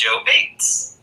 Joe Bates.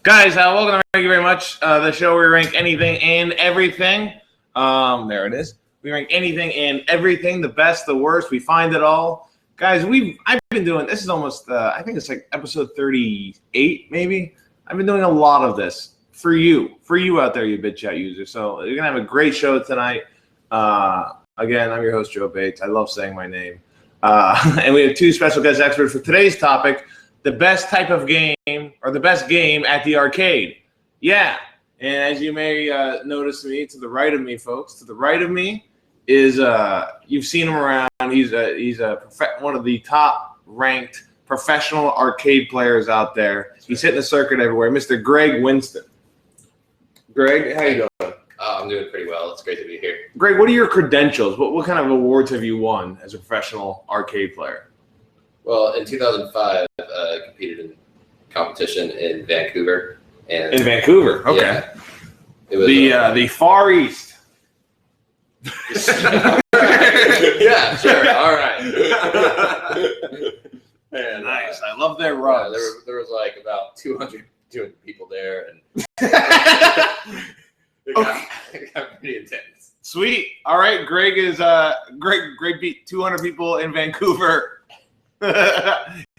Guys, welcome to Thank You Very Much, the show where we rank anything and everything. There it is. We rank anything and everything, the best, the worst. We find it all. Guys, I've been doing, this is almost, I think it's like episode 38, maybe. I've been doing a lot of this for you out there, you BitChat users. So you're going to have a great show tonight. Again, I'm your host, Joe Bates. I love saying my name. And we have two special guest experts for today's topic, the best type of game or the best game at the arcade. Yeah. And as you may notice me, to the right of me, folks, to the right of me is, you've seen him around. He's one of the top ranked professional arcade players out there. He's hitting the circuit everywhere. Mr. Greg Winston. Greg, how you doing? I'm doing pretty well. It's great to be here. Greg, what are your credentials? What kind of awards have you won as a professional arcade player? Well, in 2005, I competed in competition in Vancouver. And in Vancouver, okay. Yeah, it was the Far East. Yeah, sure. All right. Man, nice. I love their runs. There was like about 200 people there, and it got pretty intense. Sweet. All right, Greg is Greg beat 200 people in Vancouver.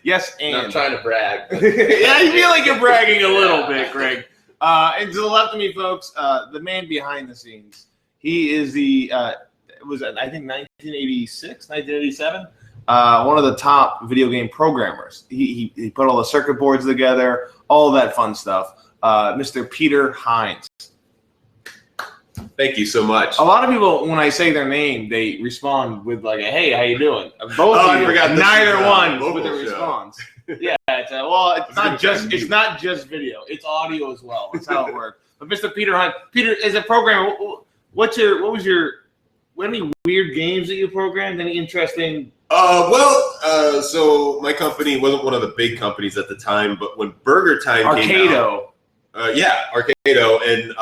Yes, and I'm trying to brag. Yeah, you feel like you're bragging a little bit, Greg. And to the left of me, folks, the man behind the scenes. He is it was I think 1986, 1987. One of the top video game programmers. He put all the circuit boards together, all that fun stuff. Mr. Peter Heinz. Thank you so much. A lot of people, when I say their name, they respond with like, "Hey, how you doing?" Both of you, neither one with a response. Yeah, it's not just video; it's audio as well. That's how it works. But Mr. Peter Hunt, Peter, as a programmer, any weird games that you programmed? Any interesting? So my company wasn't one of the big companies at the time, but when Burger Time came out. Arcado. And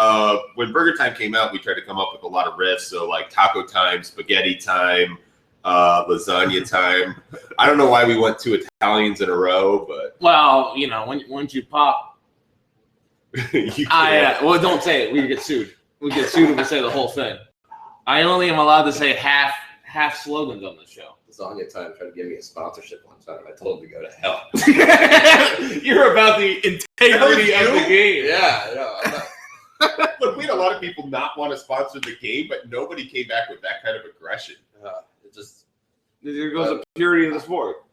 when Burger Time came out, we tried to come up with a lot of riffs. So like Taco Time, Spaghetti Time, Lasagna Time. I don't know why we went two Italians in a row, but well, once you pop, well, don't say it. We get sued. We get sued if we say the whole thing. I only am allowed to say half slogans on this show. Lasagna Time tried to give me a sponsorship one time. I told him to go to hell. You're about the integrity of the game. Yeah, no. Look, we had a lot of people not want to sponsor the game, but nobody came back with that kind of aggression. There goes the purity of the sport.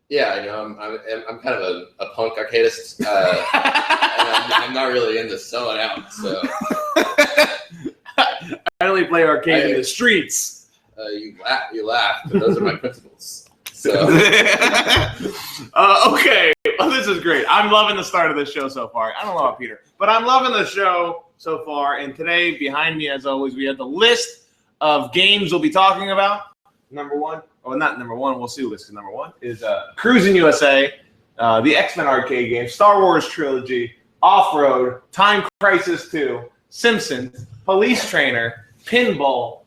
Yeah, I'm kind of a punk arcadist, and I'm not really into selling out. So I only play arcade in the streets. You laugh, but those are my principles. So okay, well, this is great. I'm loving the start of this show so far. I don't know about Peter, but I'm loving the show so far. And today, behind me, as always, we have the list of games we'll be talking about. Number one, not number one. We'll see. List number one is Cruisin USA, the X-Men arcade game, Star Wars Trilogy, Off Road, Time Crisis 2, Simpsons, Police Trainer, Pinball,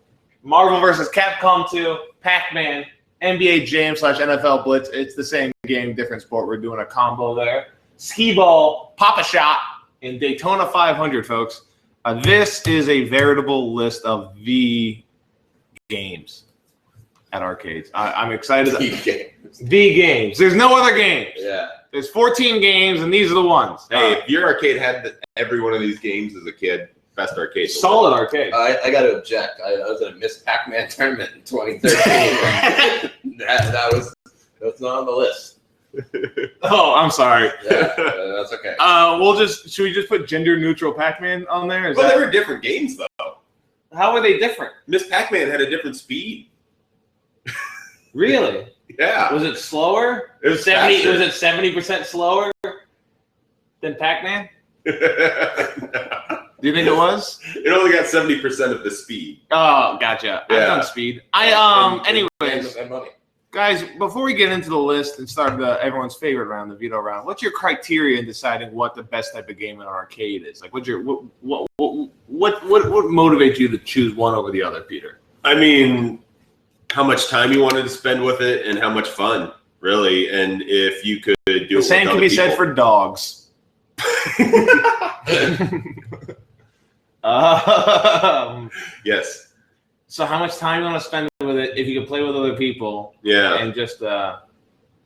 Marvel vs. Capcom 2, Pac-Man, NBA Jam/NFL Blitz. It's the same game, different sport. We're doing a combo there. Skeeball, Pop-A-Shot, and Daytona 500, folks. This is a veritable list of the games at arcades. I'm excited. The games. There's no other games. Yeah. There's 14 games, and these are the ones. Hey, if your arcade had every one of these games as a kid, best arcade. Solid arcade. I got to object. I was in a Miss Pac-Man tournament in 2013. That's not on the list. Oh, I'm sorry. Yeah, that's okay. Should we just put gender-neutral Pac-Man on there? They were different games, though. How are they different? Miss Pac-Man had a different speed. Really? Yeah. Was it slower? It was 70. faster. Was it 70% slower than Pac-Man? Do you think it was? It only got 70% of the speed. Oh, gotcha. Yeah. I've done speed. Anyways, and money. guys, before we get into the list and start everyone's favorite round, the veto round, what's your criteria in deciding what the best type of game in an arcade is? Like, what motivates you to choose one over the other, Peter? I mean, how much time you wanted to spend with it and how much fun, really. And if you could do it, the same can be said for dogs. Yes. So how much time you want to spend with it if you could play with other people? Yeah. And just have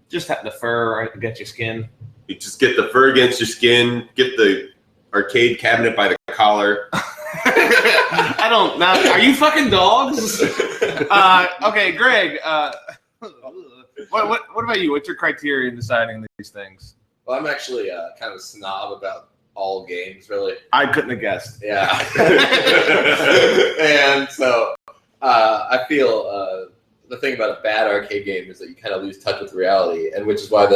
the fur against your skin. You just get the fur against your skin, get the arcade cabinet by the collar. I don't know. Are you fucking dogs? Okay, Greg. What about you? What's your criteria in deciding these things? Well, I'm actually kind of a snob about all games, really. I couldn't have guessed. Yeah. And so I feel the thing about a bad arcade game is that you kind of lose touch with reality, and which is why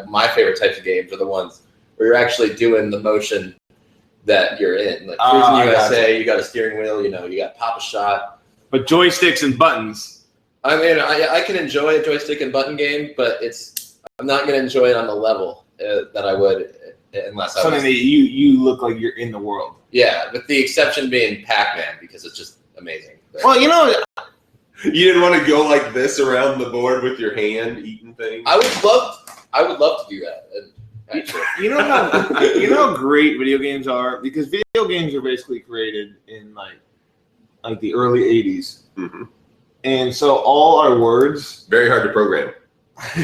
my favorite types of games are the ones where you're actually doing the motion that you're in. Like Cruisin USA, you got a steering wheel, you got pop a shot. But joysticks and buttons. I mean, I can enjoy a joystick and button game, but I'm not going to enjoy it on the level that I would unless something that you look like you're in the world. Yeah, with the exception being Pac-Man, because it's just amazing. Well, you didn't want to go like this around the board with your hand eating things. I would love to do that. Actually. You know how great video games are, because video games are basically created in like the early 80s. Mm-hmm. And so all our words very hard to program.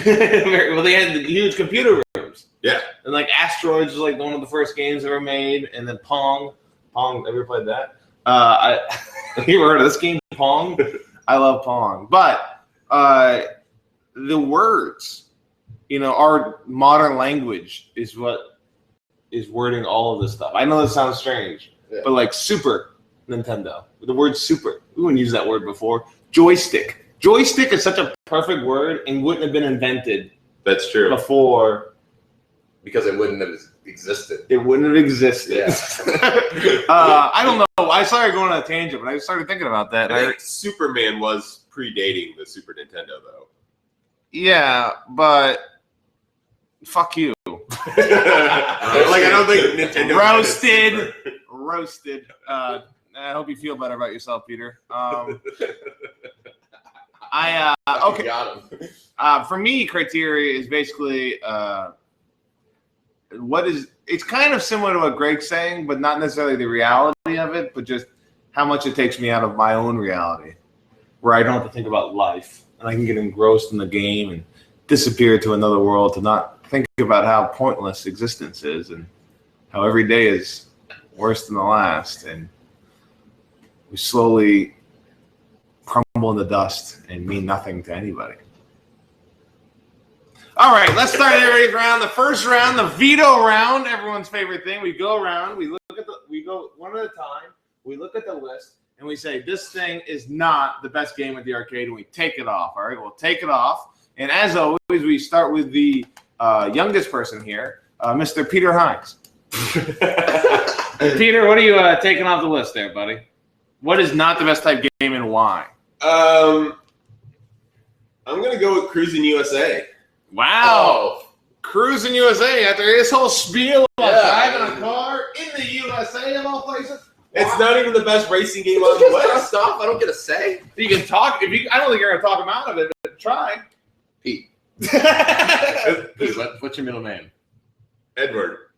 Well, they had the huge computer rooms. Yeah. And like Asteroids was like one of the first games ever made, and then Pong, ever played that? You ever heard of this game, Pong? I love Pong. But the words, our modern language is what is wording all of this stuff. I know this sounds strange, but like Super Nintendo, the word super, we wouldn't use that word before. Joystick. Joystick is such a perfect word and wouldn't have been invented. That's true. Before. Because it wouldn't have existed. It wouldn't have existed. Yeah. I don't know. I started going on a tangent, but I started thinking about that. I think Superman was predating the Super Nintendo, though. Yeah, but fuck you. I don't think Nintendo roasted. I hope you feel better about yourself, Peter. Okay. Got him. For me, criteria is basically it's kind of similar to what Greg's saying, but not necessarily the reality of it, but just how much it takes me out of my own reality, where I don't have to think about life, and I can get engrossed in the game and disappear to another world to not think about how pointless existence is and how every day is worse than the last, and we slowly crumble in the dust and mean nothing to anybody. All right, let's start everybody's round. The first round, the veto round, everyone's favorite thing. We go around, we go one at a time, we look at the list, and we say, this thing is not the best game at the arcade, and we take it off. All right, we'll take it off. And as always, we start with the youngest person here, Mr. Peter Heinz. Peter, what are you taking off the list there, buddy? What is not the best type game and why? I'm going to go with Cruisin USA. Wow. Oh. Cruisin USA after his whole spiel about driving a car in the USA of all places. It's not even the best racing game on the list. Stop. I don't get a say. You can talk. I don't think you're going to talk him out of it, but try. Pete. What's your middle name? Edward.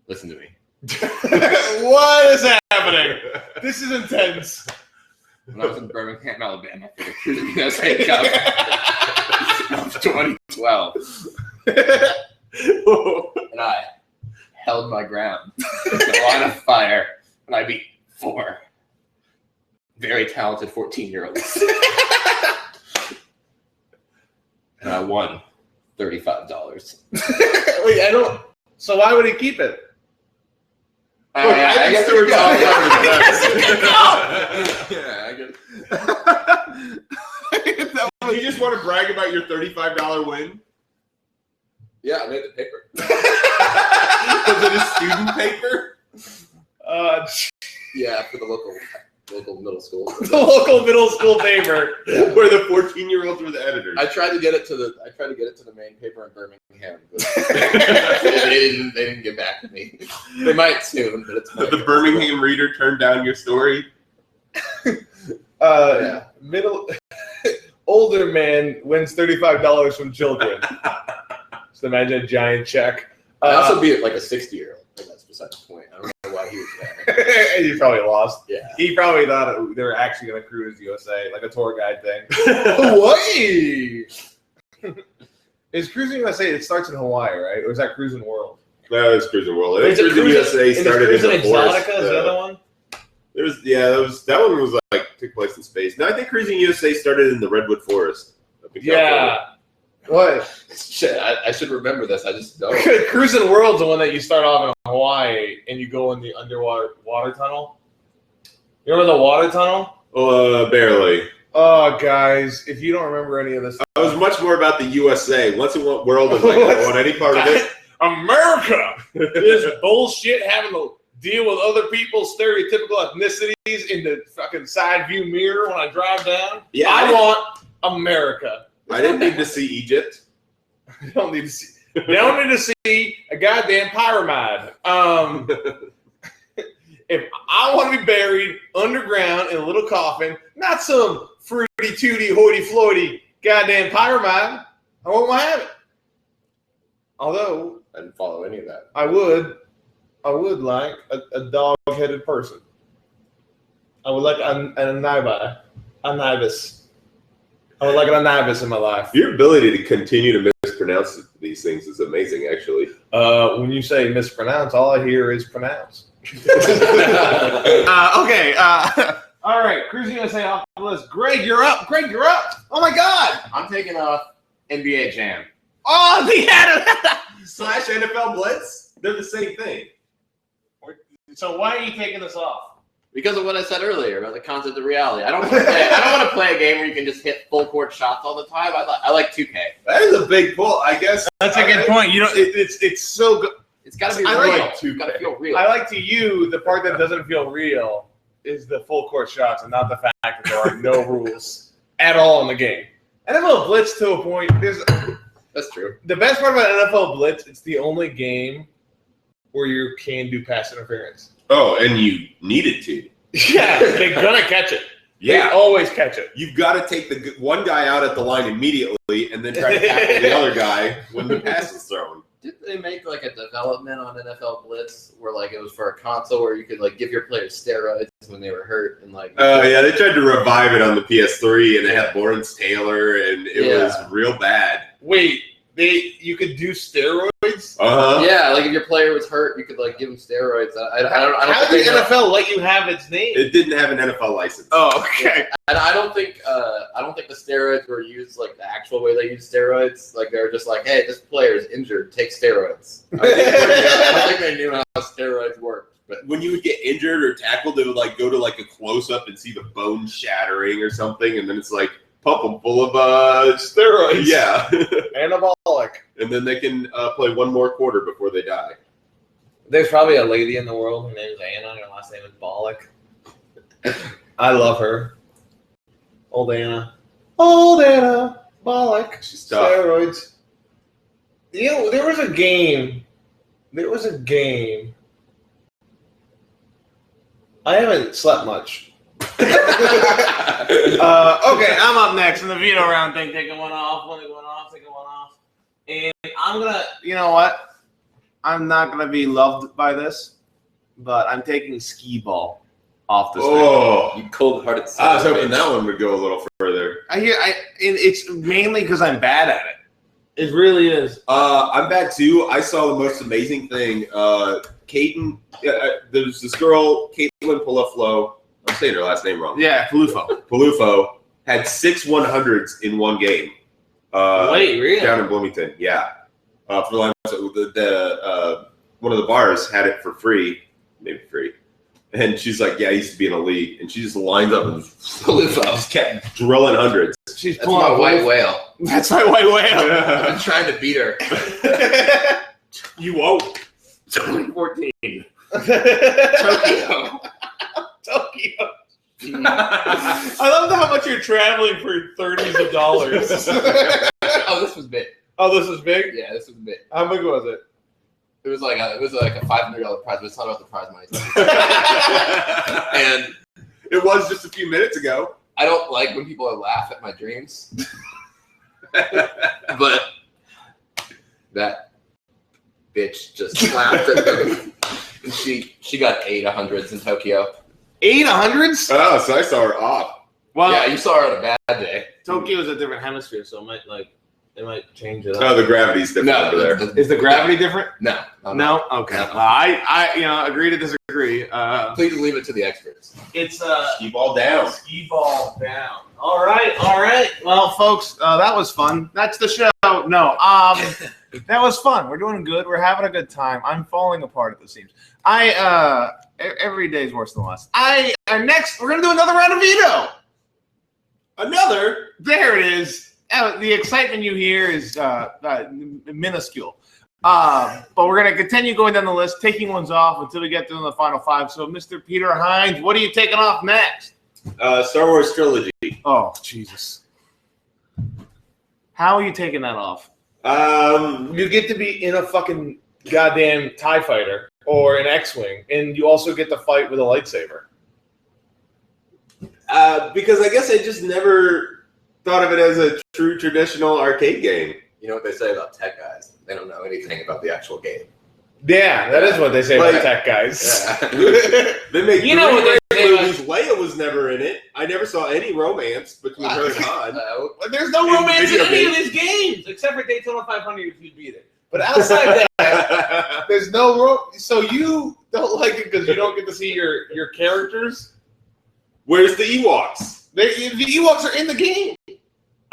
Listen to me. What is happening? This is intense. When I was in Birmingham, Alabama for the Cruisin USA Cup of 2012. And I held my ground in a line of fire, and I beat 4 very talented 14-year-olds. And I won $35. Wait, I don't. So why would he keep it? I guess we're talking You just want to brag about your $35 win? Yeah, I made the paper. Was it a student paper? Yeah, for the local middle school. The local middle school paper, where the 14-year-olds were the editors. I tried to get it to the main paper in Birmingham, but they didn't get back to me. They might soon, but it's the Birmingham Reader turned down your story. Middle older man wins $35 from children. Just imagine a giant check. I'd also be like a 60-year-old. That's beside the point. I don't know why he was there. He probably lost. Yeah. He probably thought they were actually going to cruise USA, like a tour guide thing. Hawaii! Is Cruisin USA, it starts in Hawaii, right? Or is that Cruisin World? No, it's Cruisin World. I think Is it Cruisin USA started in Cruisin the forest. Exotica is the other one? That one was like took place in space. No, I think Cruisin USA started in the Redwood Forest. Yeah. What? Shit, I should remember this. I just don't. Cruisin World's the one that you start off in Hawaii and you go in the underwater water tunnel. You remember the water tunnel? Barely. Oh, guys, if you don't remember any of this, I was much more about the USA. Once it went world, I was like, I don't want any part of it. America is bullshit having to deal with other people's stereotypical ethnicities in the fucking side view mirror when I drive down. Yeah, I want America. I didn't need to see Egypt. They don't need to see. They don't need to see a goddamn pyramid. If I want to be buried underground in a little coffin, not some fruity tooty hoity floity goddamn pyramid, I won't have it. Although I didn't follow any of that. I would like a dog-headed person. I would like an Anibis. I would like an Anibis in my life. Your ability to continue to mispronounce these things is amazing, actually. When you say mispronounce, all I hear is pronounce. Okay. All right. Cruisin USA off the list. Greg, you're up. Oh my God. I'm taking off NBA Jam. Oh, the Slash NFL Blitz? They're the same thing. So why are you taking this off? Because of what I said earlier about the concept of reality. I don't want to play a game where you can just hit full court shots all the time. I like 2K. That is a big pull, I guess. That's a good point. You know, it's so good. It's got to be I real. like It's got to feel real. I like to you the part that doesn't feel real is the full court shots and not the fact that there are no rules at all in the game. NFL Blitz to a point. That's true. The best part about NFL Blitz, it's the only game where you can do pass interference. Oh, and you needed to. Yeah, they're gonna catch it. Yeah. They always catch it. You've got to take the one guy out at the line immediately and then try to tackle the other guy when the pass is thrown. Did they make like a development on NFL Blitz where like it was for a console where you could like give your players steroids when they were hurt and like? Yeah, they tried to revive it on the PS3 and it had Lawrence Taylor and it was real bad. Wait, you could do steroids? Yeah, like if your player was hurt, you could like give him steroids. I don't How did the NFL let you have its name? It didn't have an NFL license. Oh, okay. And I don't think the steroids were used like the actual way they use steroids. Like they were just like, hey, this player is injured, take steroids. I don't think they knew how steroids worked. But when you would get injured or tackled, they would like go to like a close up and see the bone shattering or something, and then it's like pump them full of steroids. Yeah, anabolic. And then they can play one more quarter before they die. There's probably a lady in the world. Her name is Anna. Her last name is Bollock. I love her. Old Anna. Bollock. She's tough. Steroids. You know, there was a game. I haven't slept much. Okay, I'm up next in the veto round thing. Taking one off. And I'm gonna, you know what? I'm not gonna be loved by this, but I'm taking Skeeball off the you cold-hearted son. I was hoping that one would go a little further. and it's mainly because I'm bad at it. It really is. I'm bad too. I saw the most amazing thing. Caitlin, there's this girl, Caitlin Paluflo. I'm saying her last name wrong. Yeah, Palufo had 6 100s in one game. Wait, really? Down in Bloomington, yeah. For one of the bars had it for free, maybe free. And she's like, yeah, I used to be in a league. And she just lines up and just kept drilling hundreds. That's my white whale. That's my white whale. I've been trying to beat her. You won't. 2014. Tokyo. I love how much you're traveling for $30s of dollars. Oh, this was big. Oh, this was big? Yeah, this was big. How big was it? It was like a $500 prize, but it's not about the prize money. And it was just a few minutes ago. I don't like when people laugh at my dreams. But that bitch just laughed at them. And she got 8 100s in Tokyo. 8 100s? Oh, so I saw her off. Well, yeah, you saw her on a bad day. Tokyo's a different hemisphere, so it might change it up. Oh, the gravity's different over there. Is the gravity different? No. No? Okay. No. I agree to disagree. Please leave it to the experts. It's Skeeball down. Skeeball down. All right. Well, folks, that was fun. That's the show. No, that was fun. We're doing good. We're having a good time. I'm falling apart at the seams. Every day's worse than the last. Next, we're gonna do another round of veto. Another? There it is. The excitement you hear is minuscule. But we're going to continue going down the list, taking ones off until we get to the final 5. So, Mr. Peter Heinz, what are you taking off next? Star Wars Trilogy. Oh, Jesus. How are you taking that off? You get to be in a fucking goddamn TIE fighter or an X-Wing, and you also get to fight with a lightsaber. Because I guess I just never thought of it as a true traditional arcade game. You know what they say about tech guys? They don't know anything about the actual game. Yeah, that is what they say about tech guys. Yeah. They make what they say movies. Leia was never in it. I never saw any romance between her and Han. There's no romance in any of these games except for Daytona 500 if you beat it. But outside that, there's no So you don't like it because you don't get to see your characters? Where's the Ewoks? The Ewoks are in the game.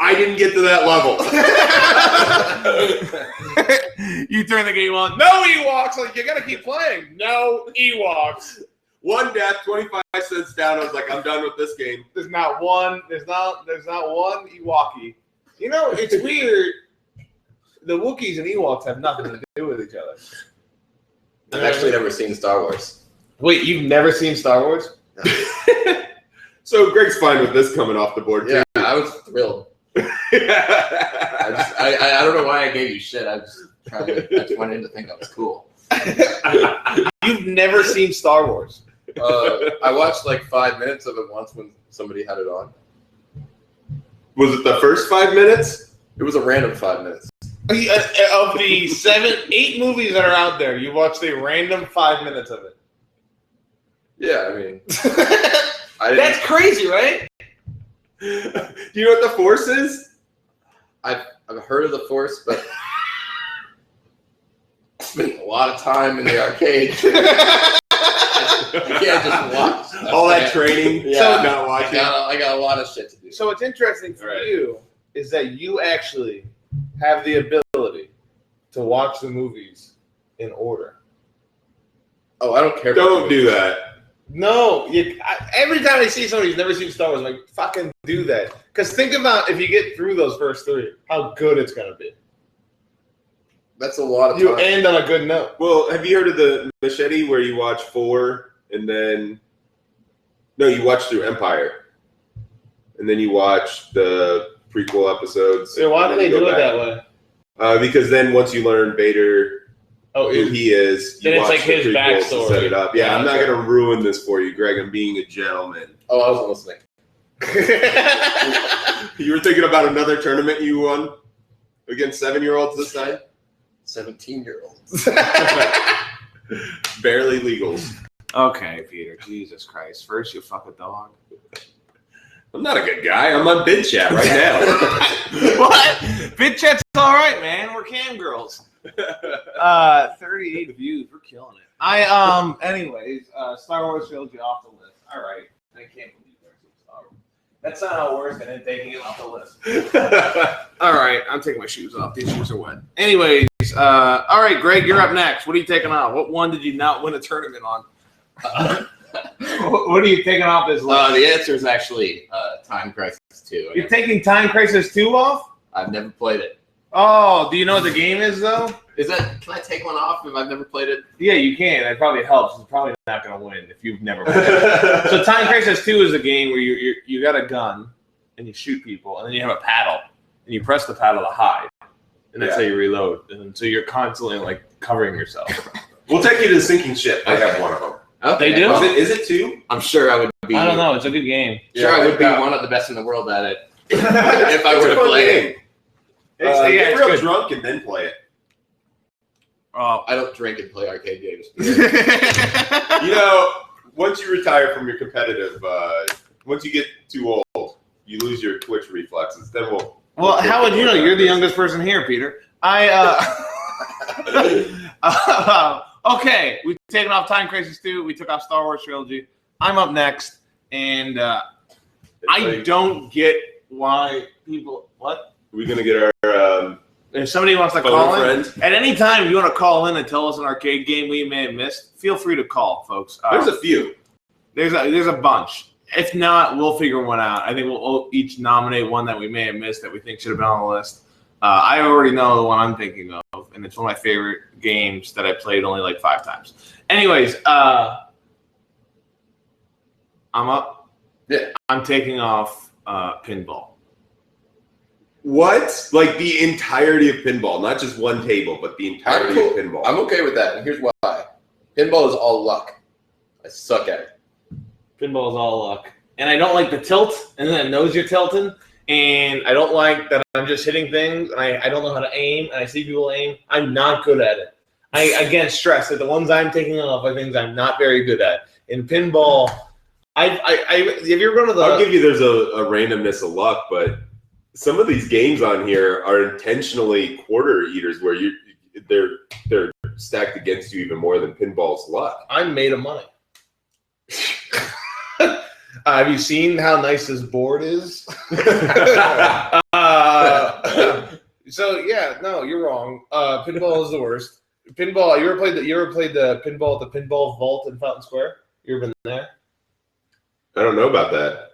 I didn't get to that level. You turn the game on. No Ewoks. Like, you got to keep playing. No Ewoks. One death, 25 cents down. I was like, I'm done with this game. There's not one Ewokkie. You know, it's weird. The Wookiees and Ewoks have nothing to do with each other. I've actually never seen Star Wars. Wait, you've never seen Star Wars? No. So Greg's fine with this coming off the board, too. Yeah, I was thrilled. I don't know why I gave you shit. I just wanted to think that was cool. You've never seen Star Wars? I watched like 5 minutes of it once when somebody had it on. Was it the first 5 minutes? It was a random 5 minutes. Of the 8 movies that are out there, you watched a random 5 minutes of it. Yeah, I mean, that's crazy, right? Do you know what the Force is? I've heard of the Force, but I spent a lot of time in the arcade. I can't just watch all that training. Yeah, so not watching. I got a lot of shit to do. So what's interesting for you is that you actually have the ability to watch the movies in order. Oh, I don't care. Don't do that. No, every time I see somebody who's never seen Star Wars, I'm like, fucking do that. Because think about if you get through those first 3, how good it's going to be. That's a lot of time. You end on a good note. Well, have you heard of the machete where you watch 4 and then... No, you watch through Empire. And then you watch the prequel episodes. So why do they do it that way? Because then once you learn Vader... who he is. Then it's like his backstory. To set it up. Yeah, I'm not going to ruin this for you, Greg. I'm being a gentleman. Oh, I wasn't listening. You were thinking about another tournament you won against 7-year-olds this time? 17-year-olds. Barely legals. Okay, Peter. Jesus Christ. First you fuck a dog. I'm not a good guy. I'm on Bid Chat right now. What? Bid Chat's all right, man. We're cam girls. 38 views. We're killing it. Anyways, Star Wars Trilogy off the list. All right. I can't believe there's Star Wars. That's not how it works, and then taking it off the list. All right. I'm taking my shoes off. These shoes are wet. Anyways, all right, Greg, you're up next. What are you taking off? What one did you not win a tournament on? What are you taking off this list? The answer is actually Time Crisis 2. You're taking Time Crisis 2 off? I've never played it. Oh, do you know what the game is, though? Can I take one off if I've never played it? Yeah, you can. That probably helps. It's probably not going to win if you've never played it. So Time Crisis 2 is a game where you got a gun, and you shoot people, and then you have a paddle, and you press the paddle to hide, and that's how you reload. And so you're constantly, like, covering yourself. We'll take you to the sinking ship. I have one of them. Okay. They do? Is it 2? I'm sure I would be. I don't know. It's a good game. Sure, I would be one of the best in the world at it if I were to play it. Get real drunk and then play it. Oh, I don't drink and play arcade games. You know, once you retire from your competitive, once you get too old, you lose your twitch reflexes. Then we'll. Well, how would you know? You're the youngest person here, Peter. Okay, we've taken off Time Crisis 2. We took off Star Wars Trilogy. I'm up next, and I don't get why people. What? We're gonna get our. If somebody wants to call in at any time, if you want to call in and tell us an arcade game we may have missed, feel free to call, folks. There's a few. There's a bunch. If not, we'll figure one out. I think we'll each nominate one that we may have missed that we think should have been on the list. I already know the one I'm thinking of, and it's one of my favorite games that I played only like 5 times. Anyways, I'm up. Yeah. I'm taking off pinball. What? Like the entirety of pinball, not just one table, but the entirety of pinball. I'm okay with that, and here's why. Pinball is all luck. I suck at it. Pinball is all luck. And I don't like the tilt, and then it knows you're tilting. And I don't like that I'm just hitting things, and I don't know how to aim, and I see people aim. I'm not good at it. I, again, stress that the ones I'm taking off are things I'm not very good at. In pinball, have you ever gone to the... I'll give you there's a randomness of luck, but some of these games on here are intentionally quarter eaters where they're stacked against you even more than pinball's luck. I'm made of money. Have you seen how nice this board is? So yeah, no, you're wrong. Pinball is the worst. Pinball. You ever played the pinball at the pinball vault in Fountain Square? You ever been there? I don't know about that.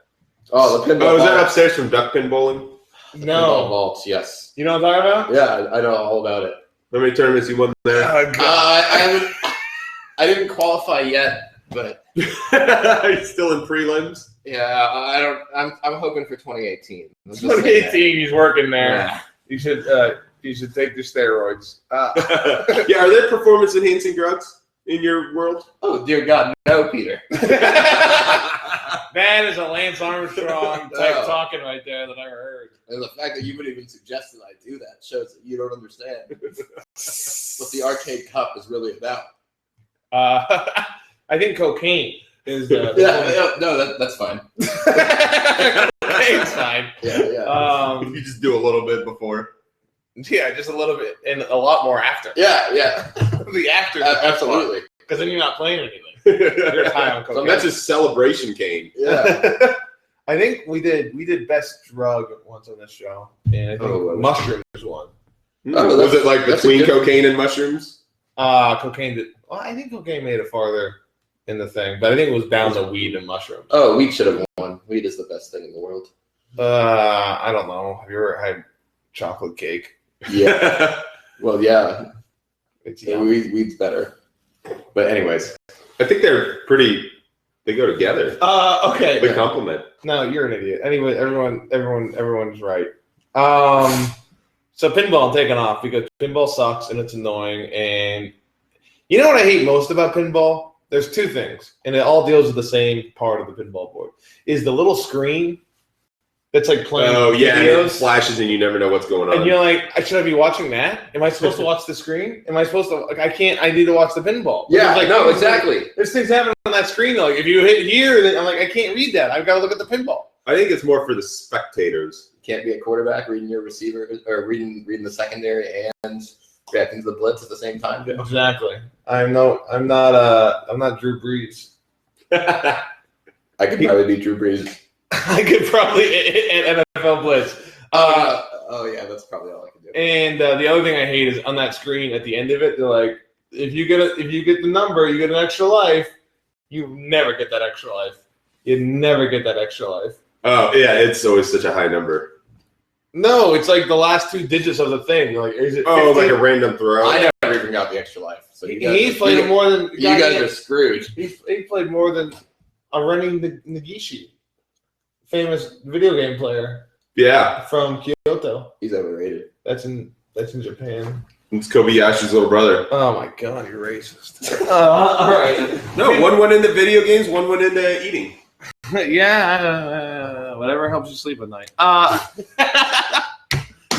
Oh, the pinball. Oh, is that upstairs from duck pinballing? No. Pinball vaults, yes. You know what I'm talking about? Yeah, I know all about it. How many tournaments you won there? I didn't qualify yet, but Are you still in prelims? yeah, I'm hoping for 2018. 2018, he's working there. Yeah. You should take the steroids. Yeah, are there performance enhancing drugs in your world? Oh dear God, no, Peter. That is a Lance Armstrong type talking right there that I heard. And the fact that you would even suggest that I do that shows that you don't understand what the arcade cup is really about. I think cocaine is that's fine. Cocaine's fine. Yeah. You just do a little bit before. Yeah, just a little bit and a lot more after. Yeah. The after. Absolutely. Because then you're not playing anything. You're high on cocaine. That's a celebration cane. Yeah. I think we did best drug once on this show, and I think mushrooms won. Oh, was it like between cocaine and mushrooms? Cocaine did. Well, I think cocaine made it farther in the thing, but I think it was down to weed and mushrooms. Oh, weed should have won. Weed is the best thing in the world. I don't know. Have you ever had chocolate cake? Yeah. Well, yeah. It's Weed's better. But anyways, I think they go together. Okay. They complement. No, you're an idiot. Anyway, everyone's right. So pinball taking off because pinball sucks and it's annoying. And you know what I hate most about pinball? There's 2 things, and it all deals with the same part of the pinball board. Is the little screen that's like playing videos. And it flashes and you never know what's going on. And you're like, should I be watching that? Am I supposed to watch the screen? Am I supposed to? Like, I can't. I need to watch the pinball. Yeah, no, exactly. There's things happening on that screen though. Like if you hit here, then I'm like, I can't read that. I've got to look at the pinball. I think it's more for the spectators. You can't be a quarterback reading your receiver or reading the secondary and reacting to the blitz at the same time. Exactly. I'm not Drew Brees. I could probably be Drew Brees. I could probably hit NFL blitz. Oh yeah, that's probably all I can do. And the other thing I hate is on that screen at the end of it, they're like, if you get the number, you get an extra life. You never get that extra life. You never get that extra life. Oh yeah, it's always such a high number. No, it's like the last 2 digits of the thing. You're like, is it 15? Like a random throw? I never even got the extra life. So he's played more than you guys are screwed. He played more than a running Nagishi, famous video game player. Yeah, from Kyoto. He's overrated. That's in Japan. It's Kobayashi's little brother. Oh my God, you're racist. All right. No, one went into video games, one went into eating. Yeah, whatever helps you sleep at night.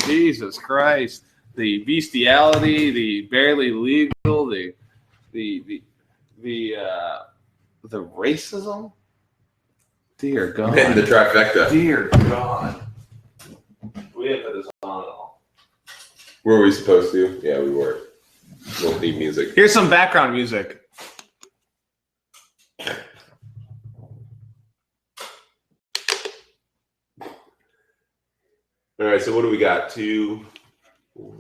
Jesus Christ. The bestiality, the barely legal, the racism. Dear God. And the trifecta. Dear God. We didn't put this on at all. Were we supposed to? Yeah, we were. Little theme music. Here's some background music. All right, so what do we got? 2, 4,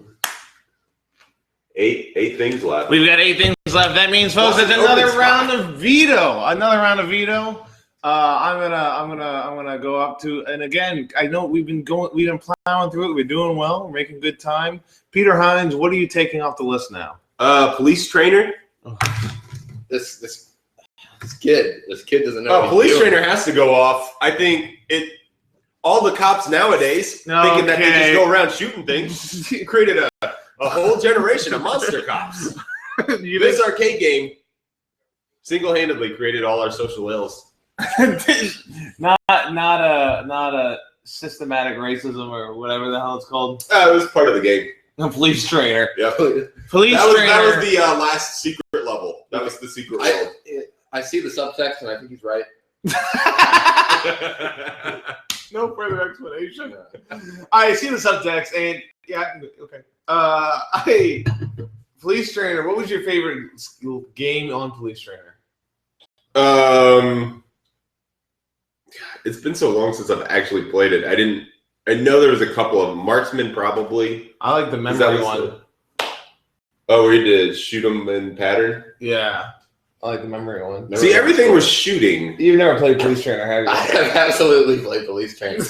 8 things left. We've got 8 things left. That means, folks, it's another round of veto. Another round of veto. I'm gonna go up to, and again, I know we've been plowing through it. We're doing well. We're making good time. Peter Heinz, what are you taking off the list now? Police trainer. This kid doesn't know. Oh, police trainer has to go off. I think all the cops nowadays thinking that they just go around shooting things created a whole generation of monster cops. This arcade game single-handedly created all our social ills. not a systematic racism or whatever the hell it's called. It was part of the game. A police trainer. Yeah, Police trainer. That was the last secret level. That was the secret world. I see the subtext, and I think he's right. No further explanation. I see the subtext, and yeah, okay. Police trainer. What was your favorite game on Police Trainer? It's been so long since I've actually played it. I know there was a couple of them. Marksman, probably. I like the memory one. Oh, where you did shoot them in pattern? Yeah. I like the memory one. See, everything was shooting. You've never played Police Trainer, have you? I have absolutely played Police Trainer.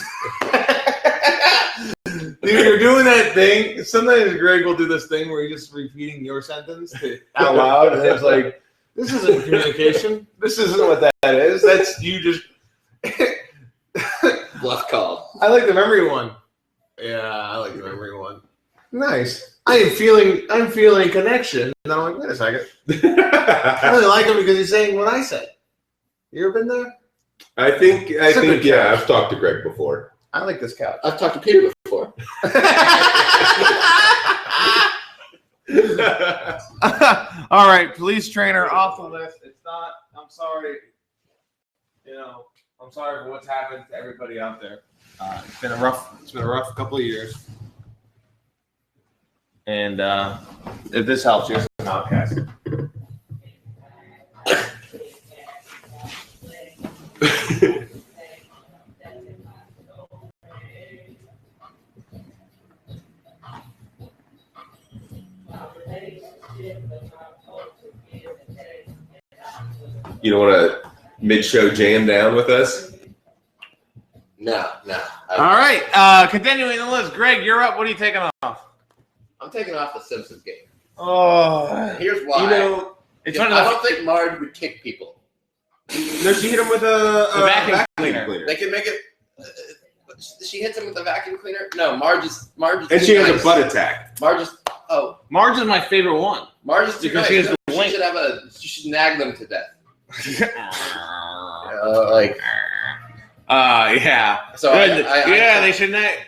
Dude, you're doing that thing. Sometimes Greg will do this thing where he's just repeating your sentence out loud, and it's like, this isn't communication. This isn't what that is. That's you just... Bluff call. I like the memory one. Yeah, I like the memory one. Nice. I'm feeling connection. And I'm like, wait a second. I really like him because he's saying what I said. You ever been there? I think yeah, I've talked to Greg before. I like this couch. I've talked to Peter before. All right, Police Trainer off the list. It's not. I'm sorry. I'm sorry for what's happened to everybody out there. It's been a rough couple of years. And if this helps, here's an outcast. You don't want to mid-show jam down with us? No. All right, continuing the list. Greg, you're up. What are you taking off? I'm taking off the Simpsons game. Oh, here's why. It's I don't think Marge would kick people. No, she hit him with a vacuum cleaner. They can make it. She hits him with a vacuum cleaner. No, Marge is. And she has a butt attack. Marge is my favorite one. Marge is too because nice. She should nag them to death. Yeah. So they should nag.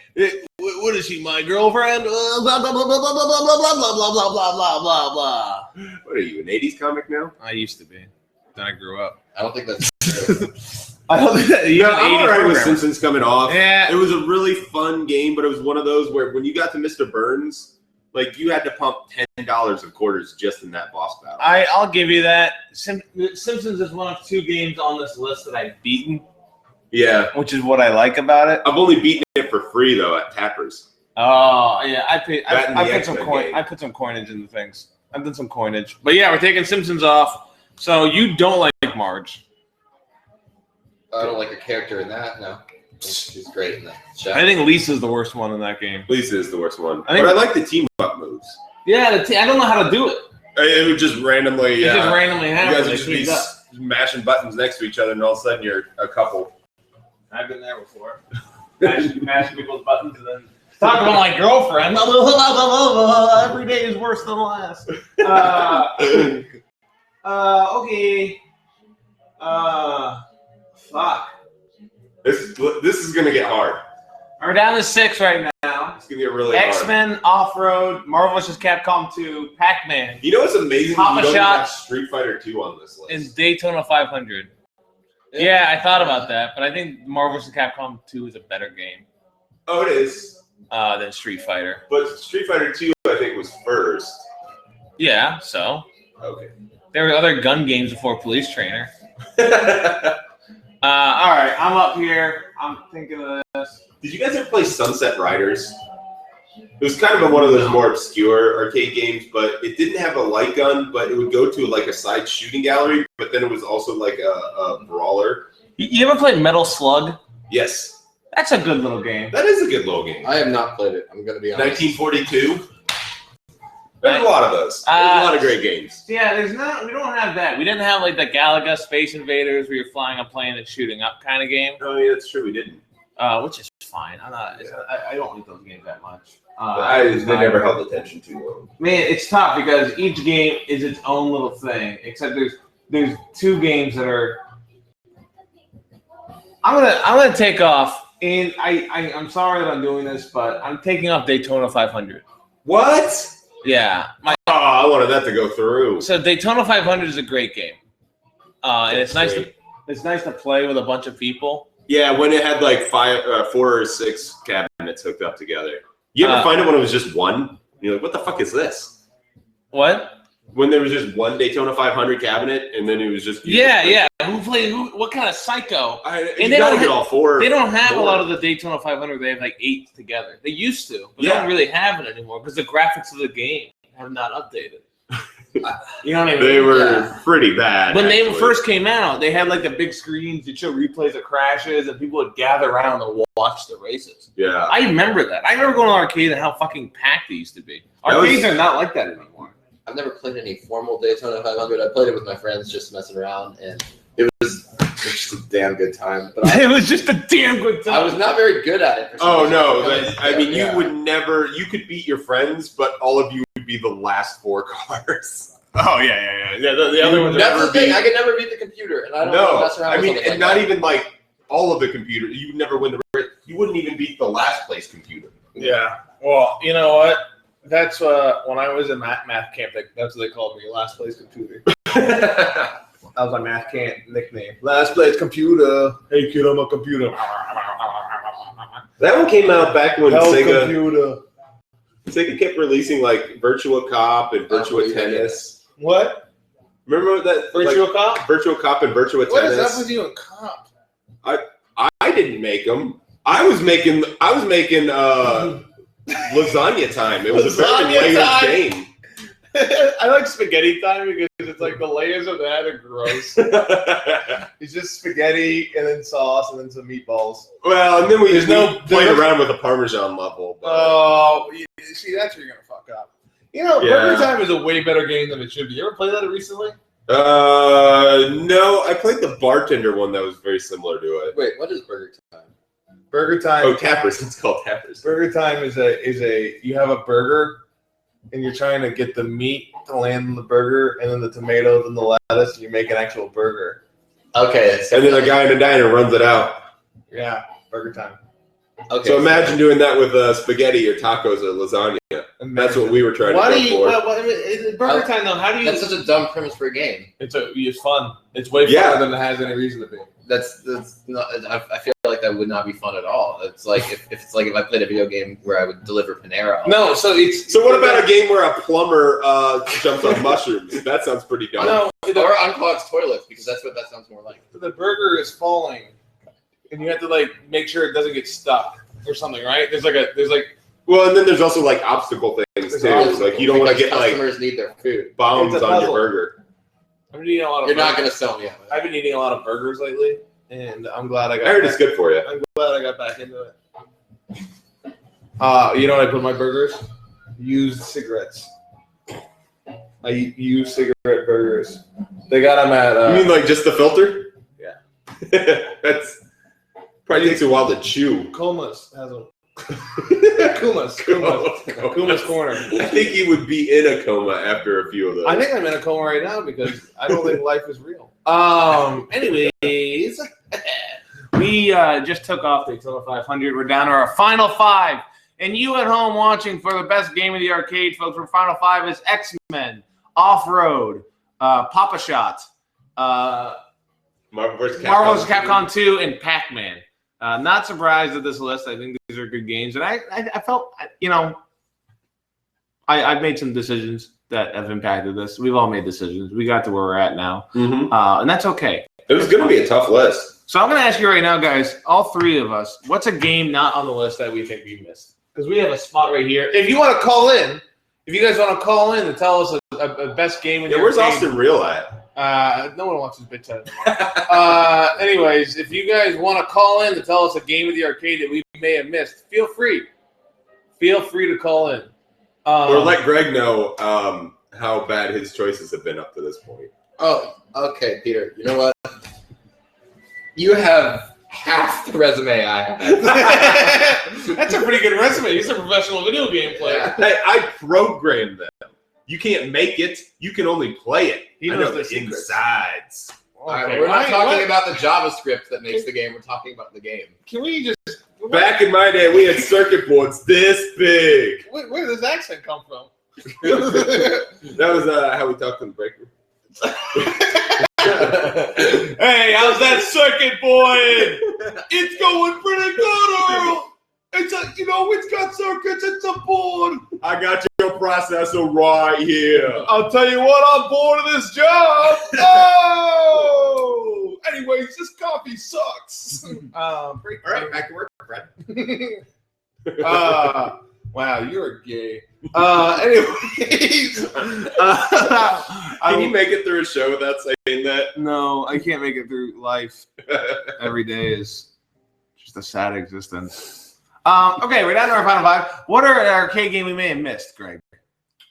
What is she, my girlfriend? Blah, blah, blah, blah, blah, blah, blah, blah, blah, blah, blah, blah, blah, blah. What are you, an 80s comic now? I used to be. Then I grew up. I don't think that's true. I don't think that. I'm all right with Simpsons coming off. Yeah. It was a really fun game, but it was one of those where when you got to Mr. Burns, like you had to pump $10 of quarters just in that boss battle. I'll give you that. Simpsons is one of 2 games on this list that I've beaten. Yeah. Which is what I like about it. I've only beaten it for free though at Tappers. Oh yeah, I put some coinage in the things. I've done some coinage. But yeah, we're taking Simpsons off. So you don't like Marge. I don't like a character in that, no. She's great in that show. I think Lisa's the worst one in that game. Lisa is the worst one. But I like the team-up moves. Yeah, I don't know how to do it. It would just randomly... It just randomly happens. You guys would just be mashing buttons next to each other, and all of a sudden you're a couple. I've been there before. mashing people's buttons and then talk about my girlfriend. Every day is worse than the last. Okay. Fuck. This is gonna get hard. We're down to 6 right now. It's gonna get really hard. X-Men, Off-Road, Marvel vs. Capcom 2, Pac-Man. You know what's amazing? Papa You don't Shot have Street Fighter 2 on this list. And Daytona 500. Yeah, I thought about that, but I think Marvel vs. Capcom 2 is a better game Oh, it is. than Street Fighter. But Street Fighter 2, I think, was first. Yeah, so Okay. there were other gun games before Police Trainer. All right, I'm up here. I'm thinking of this. Did you guys ever play Sunset Riders? It was kind of one of those more obscure arcade games, but it didn't have a light gun, but it would go to like a side shooting gallery, but then it was also like a brawler. You ever played Metal Slug? Yes. That's a good little game. That is a good little game. I have not played it. I'm going to be honest. 1942. There's a lot of those. There's a lot of great games. Yeah, we don't have that. We didn't have like the Galaga Space Invaders where you're flying a plane and shooting up kind of game. Oh, yeah, that's true. We didn't. Which is fine. I don't like those games that much. They never held attention too long. Man, it's tough because each game is its own little thing. Except there's 2 games that are. I'm gonna take off, and I'm sorry that I'm doing this, but I'm taking off Daytona 500. What? Yeah, I wanted that to go through. So Daytona 500 is a great game, and it's nice great. it's nice to play with a bunch of people. Yeah, when it had like 4 or 6 cabinets hooked up together. You ever find it when it was just one? You're like, what the fuck is this? What? When there was just one Daytona 500 cabinet, and then it was just yeah. What kind of psycho? And they don't get all 4. They don't have a lot of the Daytona 500. They have like 8 together. They used to, but they don't really have it anymore because the graphics of the game have not updated. You know what I mean? They were pretty bad. When they first came out, they had like the big screens that show replays of crashes, and people would gather around and watch the races. Yeah, I remember that. I remember going to the arcade and how fucking packed they used to be. Arcades are not like that anymore. I've never played any formal Daytona 500. I played it with my friends, just messing around, and it was just a damn good time. But It was just a damn good time. I was not very good at it. You would never. You could beat your friends, but all of you would be the last 4 cars. Oh yeah. The other ones. That's the thing. I could never beat the computer, and I don't want to mess around. And not even like all of the computers. You would never win the race. You wouldn't even beat the last place computer. Yeah. Well, you know what? That's when I was in math camp. That's what they called me, last place computer. That was my math camp nickname. Last place computer. Hey kid, I'm a computer. That one came out back when Computer. Sega kept releasing like Virtua Cop and Virtua Tennis. What? Remember that Virtua Cop? Virtua Cop and Virtua Tennis. What is up with you and Cop? I didn't make them. I was making lasagna time. It was a very layered game. I like spaghetti time because it's like the layers of that are gross. It's just spaghetti and then sauce and then some meatballs. Well, and then we played around with the Parmesan level. Oh, see, that's where you're gonna fuck up. You know, Burger Time is a way better game than it should be. You ever played that recently? No, I played the bartender one that was very similar to it. Wait, what is Burger Time? Burger Time. Oh, Tappers. It's called Tappers. Burger Time is a you have a burger and you're trying to get the meat to land in the burger and then the tomatoes and the lettuce and you make an actual burger. Okay. And then a guy in a diner runs it out. Yeah, Burger Time. Okay. So imagine doing that with spaghetti or tacos or lasagna. That's what we were trying to go for. Burger Time though? How do you? That's such a dumb premise for a game. It's fun. It's way funner than it has any reason to be. That's not. I feel like that would not be fun at all. It's like if I played a video game where I would deliver Panera. No, so what about a game where a plumber jumps on mushrooms? That sounds pretty dumb. No, or unclogs toilets because that's what that sounds more like. The burger is falling, and you have to like make sure it doesn't get stuck or something, right? There's like. Well, and then there's also like obstacle things too. Like you don't want to get customers need their food. Bombs on your burger. I've been eating a lot of. You're not going to sell me. I've been eating a lot of burgers lately, and I'm glad I got. I heard it's good for you. I'm glad I got back into it. You know what I put in my burgers? Used cigarettes. I eat used cigarette burgers. They got them at. You mean like just the filter? Yeah. That's probably takes a while to chew. Comas has them. Kuma's Corner. I think you would be in a coma after a few of those. I think I'm in a coma right now because I don't think life is real. Anyways, We just took off Daytona 500. We're down to our final 5. And you at home watching for the best game of the arcade, folks, our final 5 is X-Men, Off-Road, Papa Shot, Marvel vs. Capcom 2, and Pac-Man. Not surprised at this list. I think these are good games. And I felt, I've made some decisions that have impacted this. We've all made decisions. We got to where we're at now. Mm-hmm. And that's okay. It was going to be a tough list. So I'm going to ask you right now, guys, all 3 of us, what's a game not on the list that we think we missed? Because we have a spot right here. If you want to call in, if you guys want to call in and tell us a best game in your where's arcade, Austin Real at? No one wants his bitch out. Anyways, if you guys want to call in to tell us a game of the arcade that we may have missed, feel free. Feel free to call in. Or let Greg know how bad his choices have been up to this point. Oh, okay, Peter. You know what? You have half the resume I have. That's a pretty good resume. He's a professional video game player. Yeah. Hey, I programmed them. You can't make it. You can only play it. He I knows know the the secrets. insides. All right, we're not talking about the JavaScript that makes the game. We're talking about the game. Can we just... Back in my day, we had circuit boards this big. Where did this accent come from? That was how we talked in the break room. Hey, how's that circuit board? It's going pretty good, Earl. It's it's got circuits. It's a board. I got your processor right here. I'll tell you what, I'm bored of this job. Oh! Anyways, this coffee sucks. All right, back to work, Fred. Wow, you're gay. Anyways. Can you make it through a show without saying that? No, I can't make it through life. Every day is just a sad existence. Okay, we're down to our final 5. What are an arcade game we may have missed, Greg?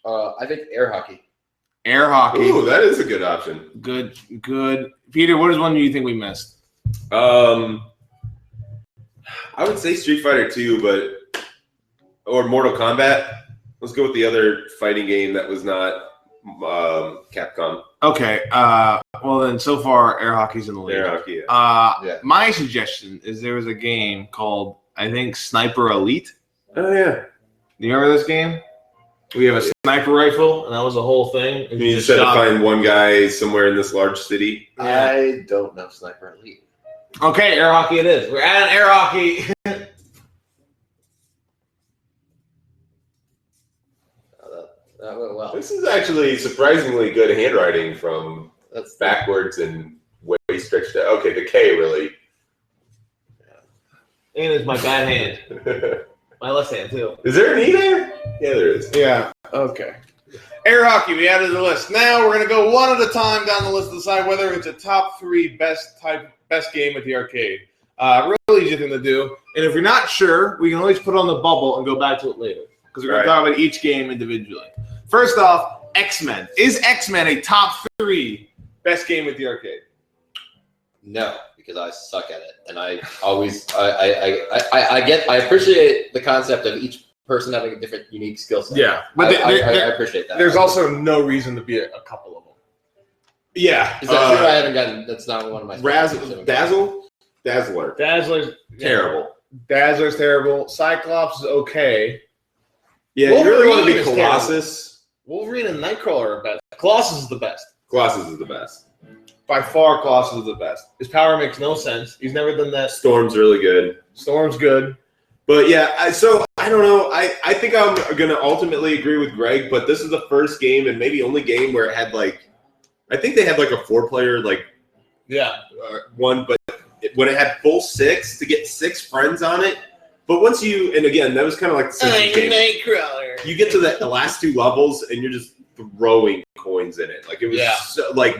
I think air hockey. Air hockey. Ooh, that is a good option. Good. Peter, what is one you think we missed? I would say Street Fighter 2, or Mortal Kombat. Let's go with the other fighting game that was not Capcom. Okay. Well, then so far, air hockey's in the lead. Air hockey. Yeah. My suggestion is there was a game called, I think, Sniper Elite. Oh yeah. Do you remember this game? We have a sniper rifle, and that was the whole thing. You just had to find one guy somewhere in this large city. Yeah. I don't know Sniper Elite. Okay, air hockey it is. We're at air hockey. That went well. This is actually surprisingly good handwriting from backwards and way stretched out. Okay, the K really. And it's my bad hand. My left hand, too. Is there an E there? Yeah, there is. Yeah, okay. Air hockey, we added to the list. Now we're going to go one at a time down the list to decide whether it's a top 3 best game at the arcade. Really easy thing to do. And if you're not sure, we can always put it on the bubble and go back to it later. Because we're going to talk about each game individually. First off, X-Men. Is X-Men a top 3 best game at the arcade? No, because I suck at it, and I always I appreciate the concept of each person having a different, unique skill set. Yeah, but I appreciate that. There's also no reason to be a couple of them. Yeah, is that true? I haven't gotten. That's not one of my. Dazzler's terrible. Dazzler's terrible. Cyclops is okay. Yeah, you really want to be Colossus. Wolverine and Nightcrawler are best. Colossus is the best. Colossus is the best. By far, Colossus is the best. His power makes no sense. He's never done that. Storm's really good. Storm's good. But yeah, so I don't know. I think I'm going to ultimately agree with Greg, but this is the first game and maybe only game where it had I think they had a 4-player one, but when it had full 6 to get 6 friends on it. But once and again, that was kind of like the Simpsons game. Nightcrawler. You get to the last 2 levels and you're just throwing coins in it. It was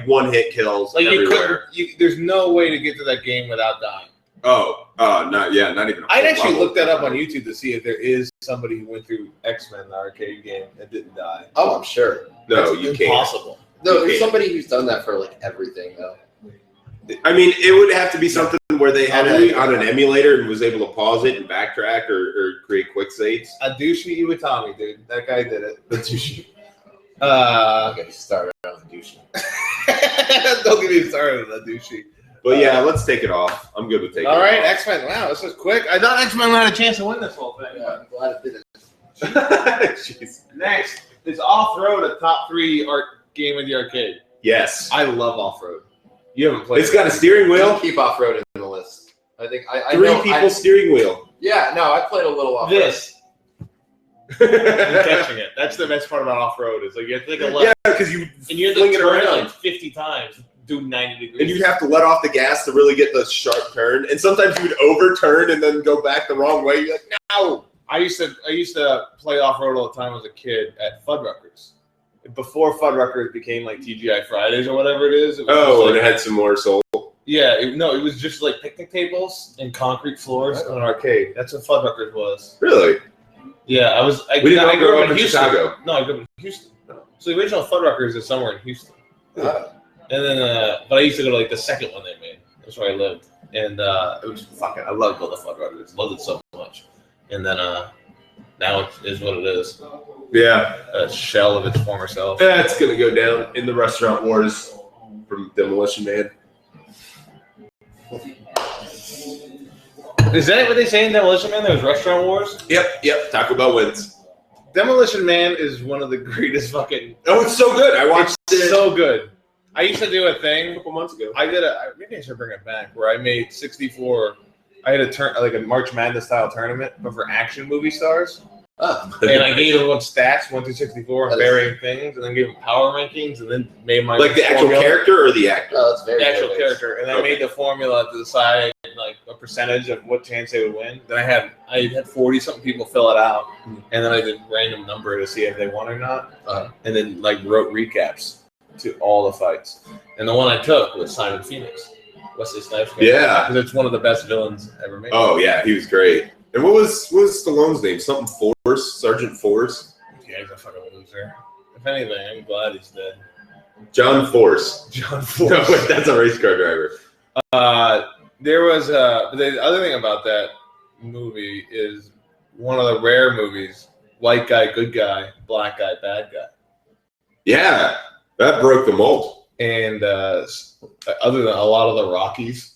one-hit kills everywhere. There's no way to get to that game without dying. Not even. I'd actually look that up on YouTube to see if there is somebody who went through X-Men, the arcade game, and didn't die. Oh, I'm sure. No, you can't. Impossible. No, there's somebody who's done that for everything though. I mean, it would have to be something where they had it on an emulator and was able to pause it and backtrack or create quick saves. Adushi Iwatani, dude. That guy did it. Adushi. Don't get me started on Adushi. Don't get me started on Adushi. But yeah, let's take it off. I'm good with taking it All right, off. X-Men. Wow, this is quick. I thought X-Men had a chance to win this whole thing. Yeah, I'm glad it didn't. Jeez. Next is Off-Road, a top 3 game of the arcade. Yes. I love Off-Road. You haven't played It's got a steering We'll wheel. keep off-road in the list. I think I Three know, people steering wheel. Yeah, no, I played a little off-road. this. You're catching it. That's the best part about Off-Road. Is like you have to take a left, Yeah, because you and you have fling to it turn around. like 50 times, do 90 degrees. And you'd have to let off the gas to really get the sharp turn. And sometimes you would overturn and then go back the wrong way. You're like, no. I used to play Off-Road all the time as a kid at Fuddruckers. Before Fuddruckers became like TGI Fridays or whatever it is. It was Oh, just and like, it had some more soul. yeah, it was just like picnic tables and concrete floors and an arcade. That's what Fuddruckers was. Really? Yeah, I We didn't grew grow up in Houston. Chicago. No, I grew up in Houston. So the original Fuddruckers is somewhere in Houston. Uh, And then, but I used to go to like the second one they made. That's where I lived, and it was fucking. I loved going to Fuddruckers. Loved it so much. And then now it is what it is. Yeah. A shell of its former self. That's going to go down in the restaurant wars from Demolition Man. Is that what they say in Demolition Man? There was restaurant wars. Yep. Taco Bell wins. Demolition Man is one of the greatest fucking. Oh, it's so good. I watched it So good. I used to do a thing. a couple months ago. I did maybe I should bring it back where I made 64. I had a March Madness style tournament, but for action movie stars. And I gave everyone stats 1 through 64 and varying things, and then gave them power rankings, and then made my Like the actual formula. character or the actor? Oh, that's very The actual good. character, and then I made the formula to decide like a percentage of what chance they would win. Then I had 40 something people fill it out, and then I did random number to see if they won or not, and then like wrote recaps to all the fights. And the one I took was Simon Phoenix, Wesley Snipes. Yeah. because it's one of the best villains ever made. Oh, yeah. He was great. And what was Stallone's name? Something Force? Sergeant Force? Yeah, he's a fucking loser. If anything, I'm glad he's dead. John Force. John No, Force. wait, that's a race car driver. There was the other thing about that movie is one of the rare movies: white guy, good guy; black guy, bad guy. Yeah. That broke the mold. And other than a lot of the Rockies,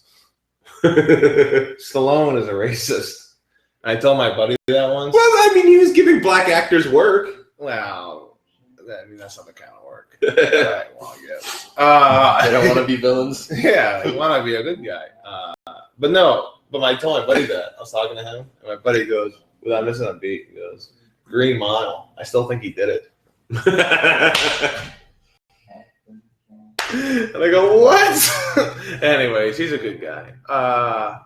Well, Stallone is a racist. I told my buddy that once. I mean, he was giving black actors work. Well, that's not the kind of work. Right, well, I guess. They don't want to be villains. Yeah, I want to be a good guy. But I told my buddy that. I was talking to him, and my buddy goes, without missing a beat, he goes, Green Mile. I still think he did it. And I go, what? Anyways, he's a good guy. I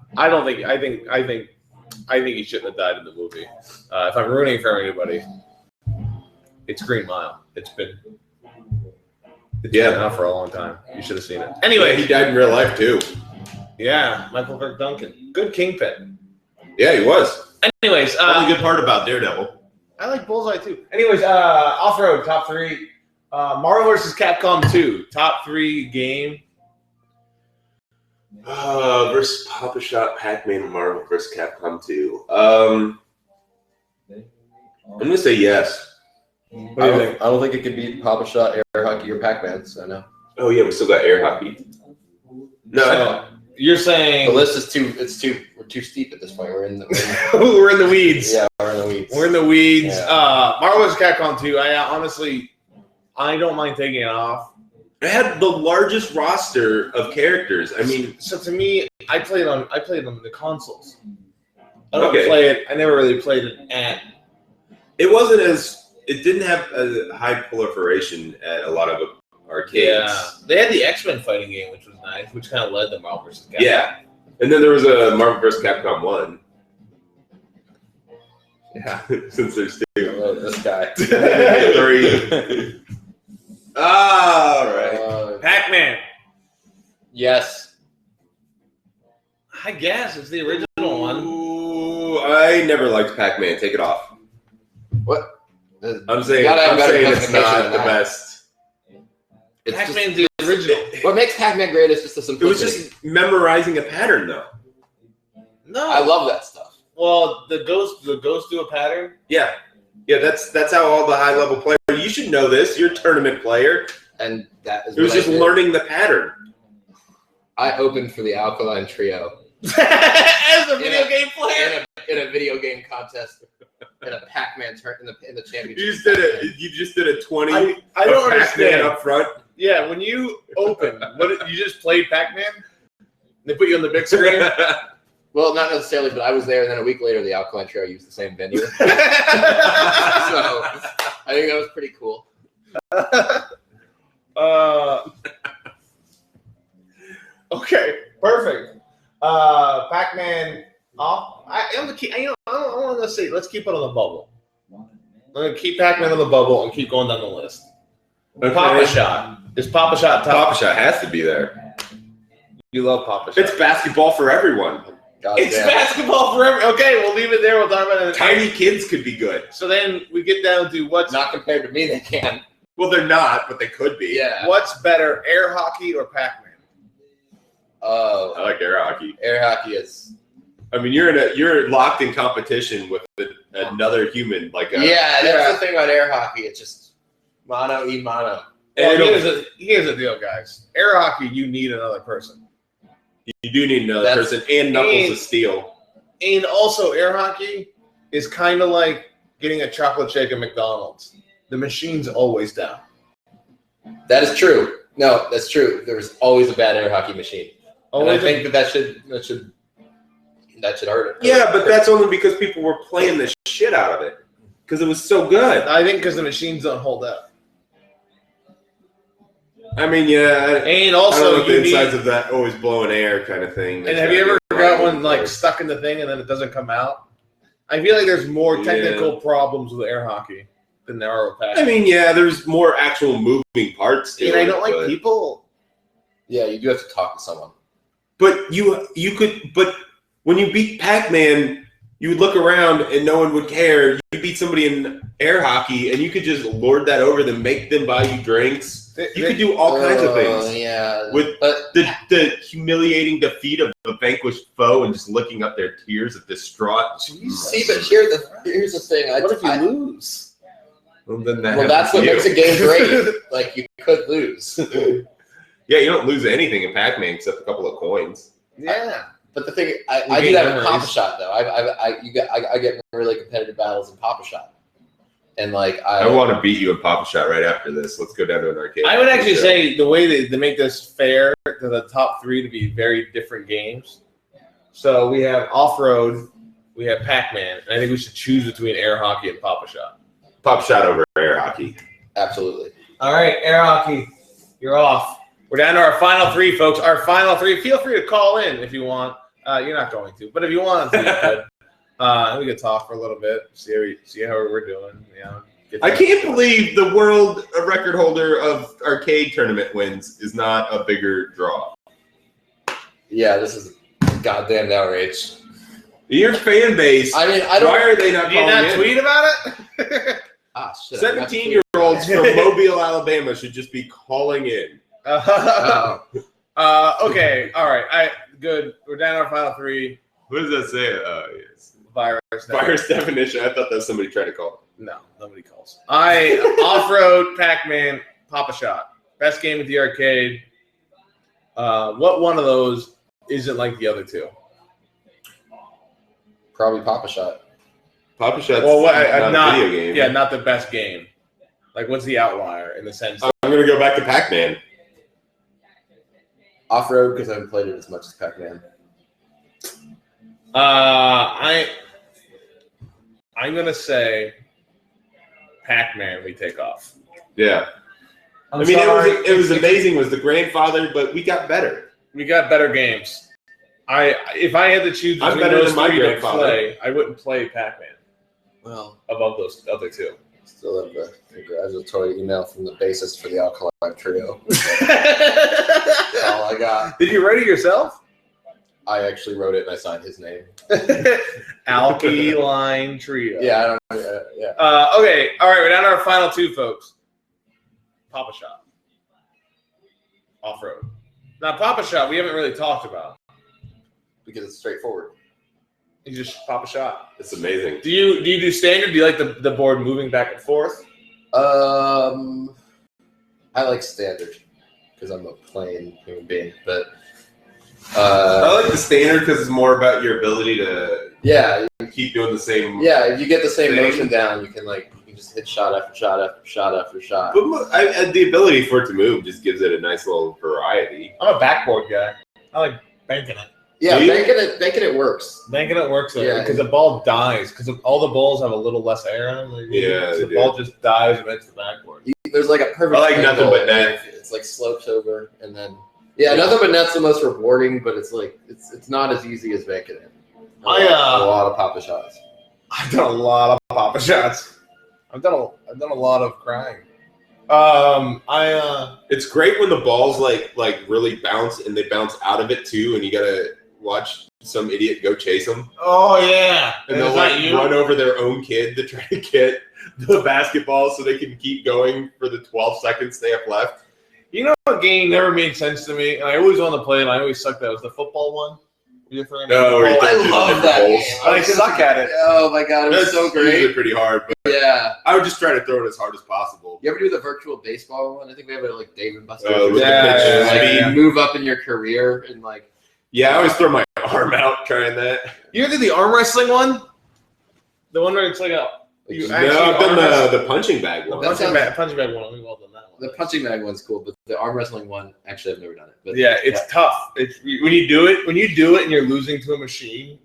think he shouldn't have died in the movie. If I'm rooting for anybody, it's Green Mile. It's been out for a long time. You should have seen it. Anyway, he died in real life, too. Yeah, Michael Kirk Duncan. Good Kingpin. Yeah, he was. Anyways, That's the good part about Daredevil. I like Bullseye too. Anyways, Off-Road, top 3. Marvel vs. Capcom 2, top 3 game. Versus Papa Shot, Pac-Man, and Marvel versus Capcom 2. I'm going to say yes. What do you think? I don't think it could beat Papa Shot, Air Hockey, or Pac-Man. So no. Oh, yeah, we still got air hockey. No, So, you're saying The list is we're too steep at this point. We're in the we're in the weeds. yeah, we're in the weeds. We're in the weeds. Yeah. Marvel vs. Capcom 2. I don't mind taking it off. it had the largest roster of characters. I mean, So to me, I played on the consoles. I don't Okay. play it. I never really played it at. it didn't have a high proliferation at a lot of arcades. Yeah, they had the X-Men fighting game, which was nice, which kind of led to Marvel vs. Capcom. Yeah. And then there was a Marvel vs. Capcom 1. Yeah. Since there's 2. Oh, this guy. 3. All right. Pac-Man. Yes. I guess it's the original one. Ooh, I never liked Pac-Man. Take it off. What? I'm saying, Gotta have better it's justification not than the that. best. It's Pac-Man's just, the original. what makes Pac-Man great is just the It was simplicity. just memorizing a pattern, though. No. I love that stuff. Well, the ghosts do a pattern. Yeah. Yeah, that's how all the high-level players... You should know this. You're a tournament player. And that is It was what I just did. learning the pattern. I opened for the Alkaline Trio as a video game player in a video game contest in a Pac-Man in the championship. You just did a 20. I don't understand up front. Yeah, when you open, you just played Pac-Man? They put you on the big screen? Well, not necessarily, but I was there, and then a week later, the Alkaline Trio used the same venue. So I think that was pretty cool. Okay, perfect. Pac-Man off. I want to say, let's keep it on the bubble. I'm going to keep Pac-Man on the bubble and keep going down the list. Okay. Papa Shot. Is Papa Shot top? Papa Shot has to be there. You love Papa Shot. It's basketball for everyone. It's basketball for everyone. Okay, we'll leave it there. We'll talk about it. Tiny kids could be good. So then we get down to what's Not compared to me, they can. Well, they're not, but they could be. Yeah. what's better, air hockey or Pac-Man? Oh, I like air hockey. air hockey is. I mean, you're locked in competition with another human. Yeah, that's the thing about air hockey. It's just mano y mano. Well, here's the deal, guys. Air hockey, you need another person. You do need another person and knuckles of steel. And also, air hockey is kind of like getting a chocolate shake at McDonald's. The machine's always down. That is true. No, that's true. There's always a bad air hockey machine. And I think that should hurt it. Yeah, but that's only because people were playing the shit out of it because it was so good. I think because the machines don't hold up. I mean, yeah. And I also, don't know if the insides of that always blowing air kind of thing. And have you ever got one like stuck in the thing and then it doesn't come out? I feel like there's more technical problems with air hockey than there are with Pac-Man. I mean, yeah, there's more actual moving parts to it. And I don't like people. Yeah, you do have to talk to someone. But you could. But when you beat Pac-Man, you would look around and no one would care. You beat somebody in air hockey and you could just lord that over them, make them buy you drinks. You could do all kinds of things. Yeah, with the humiliating defeat of a vanquished foe and just licking up their tears of distraught. See, but here's the thing. What if you lose? Well, then that's what makes a game great. Like, you could lose. Yeah, you don't lose anything in Pac-Man except a couple of coins. Yeah. But the thing, I do that in Papa Shot, though. I get really competitive battles in Papa Shot. And I want to beat you in Papa Shot right after this. Let's go down to an arcade. I would actually say the way they make this fair to the top three to be very different games. So we have Off-Road, we have Pac-Man, and I think we should choose between air hockey and Papa Shot. Papa Shot over air hockey. Absolutely. All right, air hockey, you're off. We're down to our final three, folks. Our final three. Feel free to call in if you want. You're not going to, but if you want to, you could. We could talk for a little bit, see how we're doing. You know, I can't believe the world record holder of arcade tournament wins is not a bigger draw. Yeah, this is goddamn outrage. Your fan base. I mean, I don't. Why are they not? Do you not tweet about it? Shit. 17-year-olds from Mobile, Alabama should just be calling in. Okay, all right. Good. We're down to our final three. What does that say? Yes. Virus definition. I thought that was somebody trying to call. No, nobody calls. Off-Road, Pac-Man, Papa Shot. Best game at the arcade. What one of those isn't like the other two? Probably Papa Shot. Papa Shot's not a video game. Yeah, not the best game. Like, what's the outlier in the sense? I'm going to go back to Pac-Man. Off-Road, because I haven't played it as much as Pac-Man. I'm gonna say Pac-Man. We take off. Yeah, it was amazing. Was the grandfather, but we got better. We got better games. If I had to choose between those three to play, I wouldn't play Pac-Man. Well, above those other two. Still have a congratulatory email from the bassist for the Alkaline Trio. That's all I got. Did you write it yourself? I actually wrote it and I signed his name. Alkaline Trio. Yeah, I don't. Yeah. Okay. All right. We're down to our final two, folks. Papa Shot. Off-Road. Now, Papa Shot, we haven't really talked about Because it's straightforward. You just Papa Shot. It's amazing. Do you do standard? Do you like the board moving back and forth? I like standard because I'm a plain human being, but I like the standard because it's more about your ability to keep doing the same. Yeah, if you get the same thing. motion down, you can just hit shot after shot after shot after shot. But the ability for it to move just gives it a nice little variety. I'm a backboard guy. I like banking it. Yeah, banking it works. Banking it works because the ball dies because all the balls have a little less air in them. So the ball just dies and hits the backboard. There's like a perfect. I like nothing but net. It's like slopes over and then nothing but net's the most rewarding, but it's like it's not as easy as banking it. A lot of papa shots. I've done a lot of papa shots. I've done a lot of crying. It's great when the balls like really bounce and they bounce out of it too, and you gotta watch some idiot go chase them. Oh yeah, and they'll run over their own kid to try to get the basketball so they can keep going for the 12 seconds they have left. You know what game never made sense to me, and I always wanted to play it, and I always sucked at it, was the football one. I love that game. I suck at it. Oh my god, it was so great. It's pretty hard, but I would just try to throw it as hard as possible. You ever do the virtual baseball one? I think we have it like Dave and Buster's. Move up in your career and like. Yeah, I always throw my arm out trying that. You ever did the arm wrestling one? The one where it's like a. I've done the punching bag one. Punching bag one. We've all done that one. The punching bag one's cool, but the arm wrestling one, actually, I've never done it. But it's tough. It's when you do it and you're losing to a machine.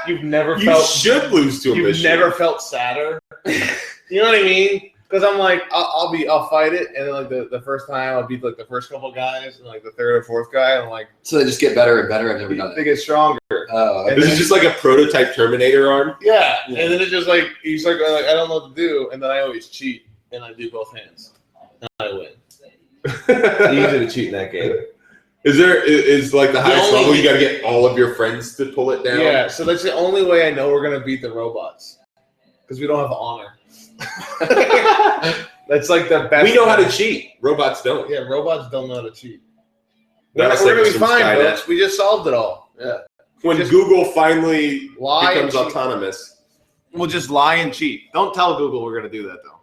You've never felt. You should lose to a machine. You've never felt sadder. You know what I mean? Because I'm like, I'll fight it, and then like the first time I'll beat like the first couple guys, and like the third or fourth guy, I'm like. So they just get better and better. I've never done it. They get stronger. This is just like a prototype Terminator arm. Yeah, and then it's just like you start going like I don't know what to do, and then I always cheat, and I do both hands, and I win. It's easy to cheat in that game. Is like the highest level you got to get all of your friends to pull it down? Yeah, so that's the only way I know we're gonna beat the robots because we don't have honor. That's like the best. We know how to cheat. Robots don't. Yeah, robots don't know how to cheat. We're gonna be fine, folks. We just solved it all. Yeah. When Google finally becomes autonomous, we'll just lie and cheat. Don't tell Google we're gonna do that though.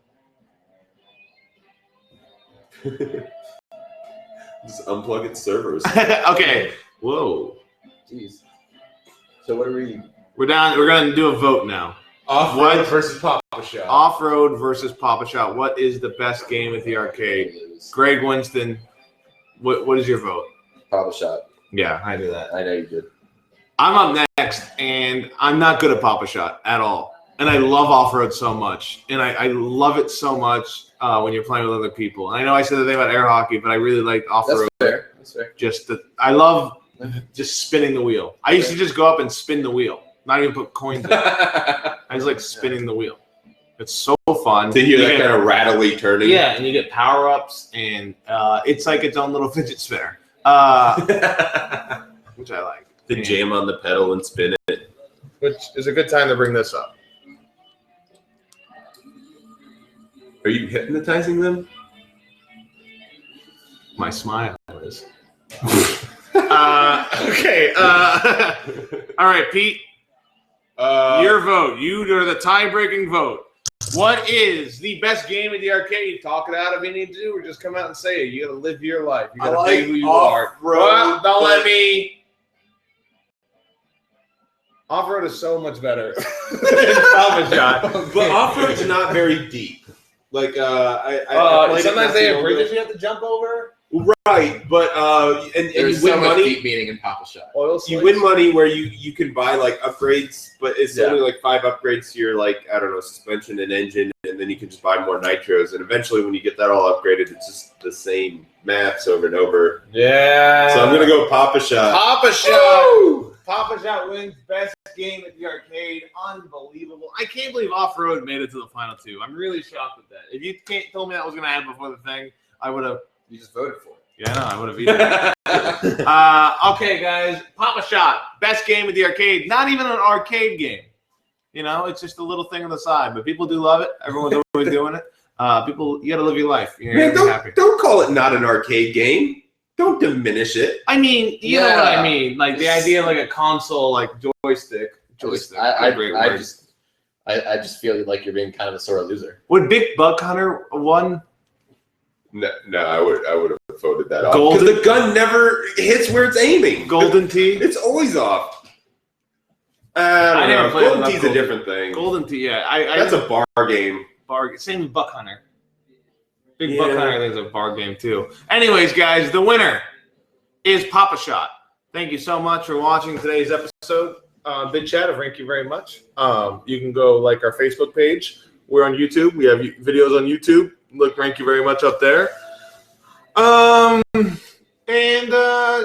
Just unplug its servers. Okay. Whoa. Jeez. So what are we? We're gonna do a vote now. Off-road versus Papa Shot. Off-road versus Papa Shot. What is the best game at the arcade? Greg Winston, what is your vote? Papa Shot. Yeah, I knew that. I know you did. I'm up next, and I'm not good at Papa Shot at all. And I love off-road so much. And I love it so much when you're playing with other people. And I know I said the thing about air hockey, but I really like off-road. That's fair. I love just spinning the wheel. I used to just go up and spin the wheel. Not even put coins in. I just like spinning the wheel. It's so fun. To hear that kind of rattly turning. Yeah, and you get power-ups, and it's like its own little fidget spinner, which I like. To jam on the pedal and spin it. Which is a good time to bring this up. Are you hypnotizing them? My smile is. Okay. All right, Pete. Your vote. You are the tie-breaking vote. What is the best game at the arcade? Talk it out if you need to, or just come out and say it. You got to live your life. You got to be who you are. Well, don't let me. Off-road is so much better than Papa Shot. But off-road's not very deep. Like sometimes they have bridges you have to jump over. Right, but and you win money. Deep meaning in Papa Shot. You win money where you can buy like upgrades, but it's only like 5 upgrades to your suspension and engine, and then you can just buy more nitros. And eventually, when you get that all upgraded, it's just the same maps over and over. Yeah. So I'm gonna go Papa Shot. Papa Shot. Woo! Papa Shot wins best game at the arcade. Unbelievable. I can't believe Off-Road made it to the final 2. I'm really shocked with that. If you told me that was going to happen before the thing, I would have. You just voted for it. Yeah, I know. I would have eaten it. Okay, guys. Papa Shot. Best game at the arcade. Not even an arcade game. You know, it's just a little thing on the side. But people do love it. Everyone's always doing it. People, you got to live your life. Man, don't call it not an arcade game. Don't diminish it. I mean, you know what I mean. Like the idea of like a console, like joystick. I just feel like you're being kind of a sort of loser. Would Big Buck Hunter won? No, I would have have voted that off. Golden- Because the gun never hits where it's aiming. Golden Tee. It's always off. I never played Golden enough Tee's a Golden. different thing. Golden Tee, yeah. That's a bar game. Same with Buck Hunter. Big Buck Hunter, I think, is a bar game too. Anyways, guys, the winner is Papa Shot. Thank you so much for watching today's episode. Big chat, thank you very much. You can go like our Facebook page. We're on YouTube. We have videos on YouTube. Look, thank you very much up there. And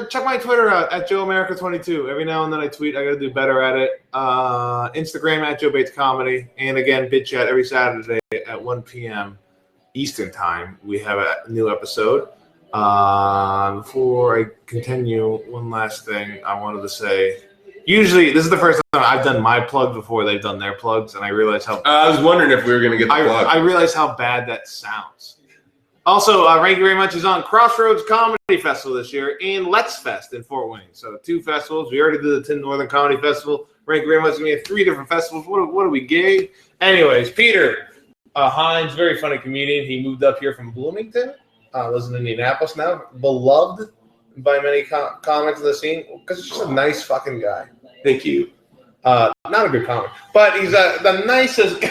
check my Twitter out at JoeAmerica22. Every now and then I tweet. I got to do better at it. Instagram at Joe Bates Comedy. And again, Big Chat every Saturday at 1 p.m. Eastern Time. We have a new episode. Before I continue, one last thing I wanted to say. Usually, this is the first time I've done my plug before they've done their plugs, and I realized how I was wondering if we were going to get the plug. I realized how bad that sounds. Also, thank you very much. Is on Crossroads Comedy Festival this year and Let's Fest in Fort Wayne. So 2 festivals. We already did the Tin Northern Comedy Festival. Thank you very much. We have 3 different festivals. What are we gay? Anyways, Peter Heinz, very funny comedian. He moved up here from Bloomington. Lives in Indianapolis now. Beloved by many comics of the scene because he's just a nice fucking guy. Thank you. Not a good comic, but he's the nicest.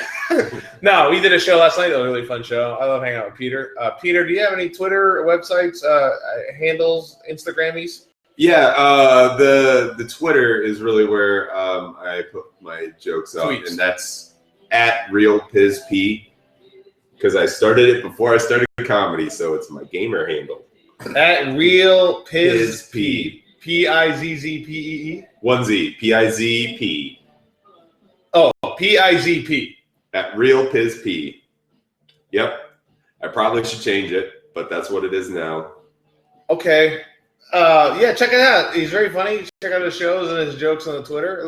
No, we did a show last night. It was a really fun show. I love hanging out with Peter. Peter, do you have any Twitter websites, handles, Instagrammies? Yeah, the Twitter is really where I put my jokes up, Tweets. And that's at RealPizP because I started it before I started comedy, so it's my gamer handle. At RealPizP. PIZZPEE. 1Z, PIZP. Oh, PIZP. At RealPizP. Yep. I probably should change it, but that's what it is now. Okay. Yeah, check it out. He's very funny. Check out his shows and his jokes on the Twitter.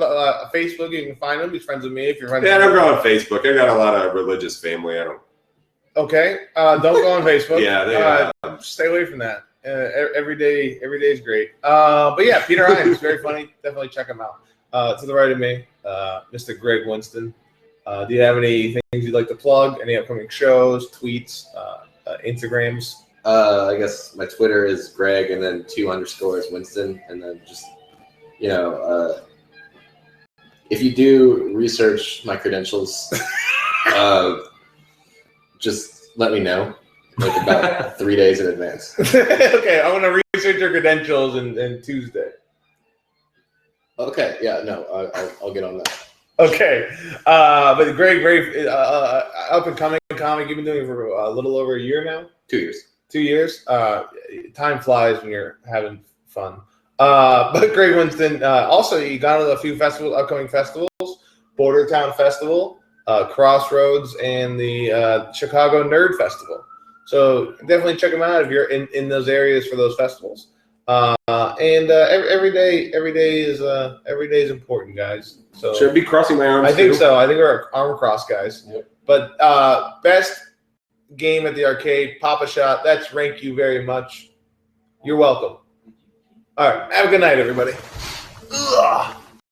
Facebook, you can find him. He's friends with me if you're friends Yeah, I with don't me. go on Facebook. I got a lot of religious family. I don't. Okay. Don't go on Facebook. Yeah, Stay away from that. Every day is great. But yeah, Peter Heinz, very funny. Definitely check him out. To the right of me, Mr. Greg Winston. Do you have any things you'd like to plug? Any upcoming shows, tweets, Instagrams? I guess my Twitter is Greg and then 2 underscores Winston, and then just if you do research my credentials, just let me know. Like about 3 days in advance. Okay, I want to research your credentials in Tuesday. Okay, yeah, no, I'll get on that. Okay, but Greg, very up and coming comic. You've been doing it for a little over a year now. 2 years. 2 years. Time flies when you're having fun. But Greg Winston, also you got to a few festivals, upcoming festivals, Bordertown Festival, Crossroads, and the Chicago Nerd Festival. So definitely check them out if you're in those areas for those festivals. And every day is important, guys. So Should I be crossing my arms? I think too? so. I think we're arm cross guys. Yep. But best game at the arcade, Papa Shot. That's rank you very much. You're welcome. All right. Have a good night, everybody. Ugh.